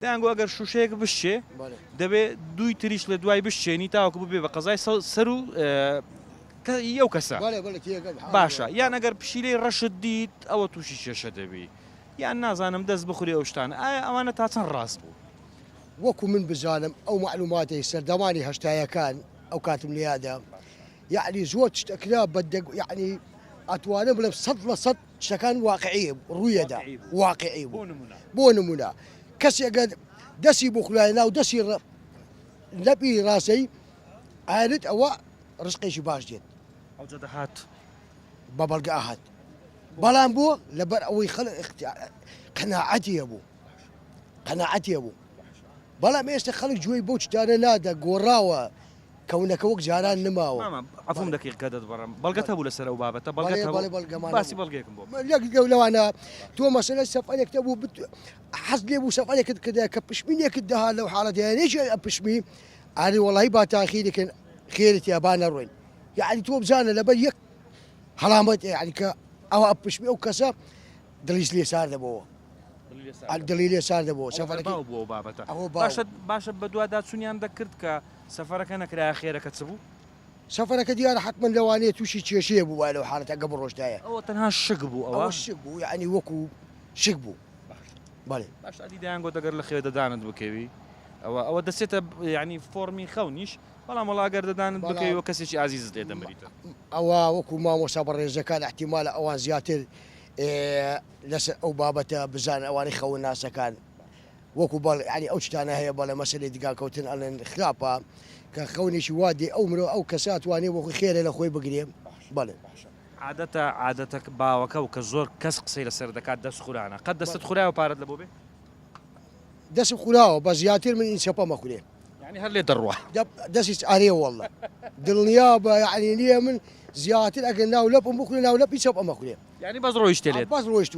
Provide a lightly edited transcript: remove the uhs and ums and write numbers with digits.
دەیانگو ئەگەر شوشەیەک بشێ دەبێت دوی تریش لە دوای بشێنی تاوەکو ببێ بە قەزای سەر و ئەو کەسە باشە یان ئەگەر پشیلەی ڕەشت دیت ئەوە تووشی کێشە دەبی یان نازانم دەست بخوری ئەو شتانە ئایا ئەوانە تا چەند ڕاست بوو وەکو من بزانم ئەو معلوماتی سەردەمانی هەشتایەکان ئەو کاتم لێیادا یعنی زۆر شتەکرا یعنی ئەتوانم بڵێم 100% شتەکان واقعیە ڕوویەدا واقعی بوو بۆ نمونە کەسێکە دەستی بخولای ناو دەستی لەپی ڕاستەی ئاێت ئەوە ڕزقێکی باش دێت ئەوجە دەهات بە بەڵگە ئاهات بەڵام بۆ لەبەر ئەوەی خەڵک قەناعەتیە بوو بەڵام ئێستا خەڵک گوێی بۆ شتانە نادە گۆڕاوە کەونەکە وەک جاران نماوە عەفوم دەکەی کە دەبڕم بەڵگەت هەبوو لەسەر ئەو بابەتە باسی بەڵگەیەکم بۆ یەک لەوانە تۆ مەسەلە سەفەرێک بوو حەز لێ بوو سەفەرێکت کردە کە پشمینێکت دەها لەو حاڵەتیانێکی پشمی ئاری وەڵی با تاخیرێکن خێرت یابانە ڕۆین یعنی تۆ بزانە لەبەر یەک هەڵامەت یعنی کە ئەوە پشمی ئەو کەسە دڵیش لێ سار دەبەوە دڵی لێ سار دەبەوە سەفەرەکە بووە بابەتە باشە بە دووادا چونیان دەکرد کە سەفەرەکە نەکرای خێرەکە چ بوو سەفەرەکە دیارە حتمما لەوانەیە تووشی کێشەیە بوو وای لەو حاڵەتە گە بڕۆژدایە ئەوە تەنها شک بوو ئەوە شک بوو یعنی وەکو شک بوو بەڵێ باش ئەدی دەیانگۆ دەگەر لە خێوە دەدانت بکەوی ئەوە دەچێتە ینی فۆرمی خەونیش بەڵام وەڵاگەر دەدانت بکەویەوە کەسێکی ئازیزت لێ دەمەریتە ئەوە وەکو مامۆستا بەڕێزەکان احتیمالە ئەوان زیاتر لەسەر ئەو بابەتە بزان ئەوانەی خەون ناسەکان وەکو بەڵ ینی ئەو شتانە هەیە بەڵێ مەسەلەی دیگاکەوتن ئەڵێن خراپە کە خەونێکی وا دێ ئەو مرۆ ئەو کەسە توانێ وەکو خێرە لە خۆی بگرێ بەڵێ عادەتە باوەکە و کە زۆر کەس قسەی لەسەر دەکات دەست خورانە قەت دەستت خورایەوە پارەت لە بۆ بێ دەستم خوراوە بە زیاتر من ئینسەپە مەخورێ ینی هەر لێ دەڕوە دەستی ئارێ وەڵڵە دڵنیا بە یعنی نییە من زیاتر ئەگەر ناو لەپم بخورێ ناو لەپی چەپ ئەمە خورێ ینی بەس ڕۆیشتێ لێت بەس ڕۆیشت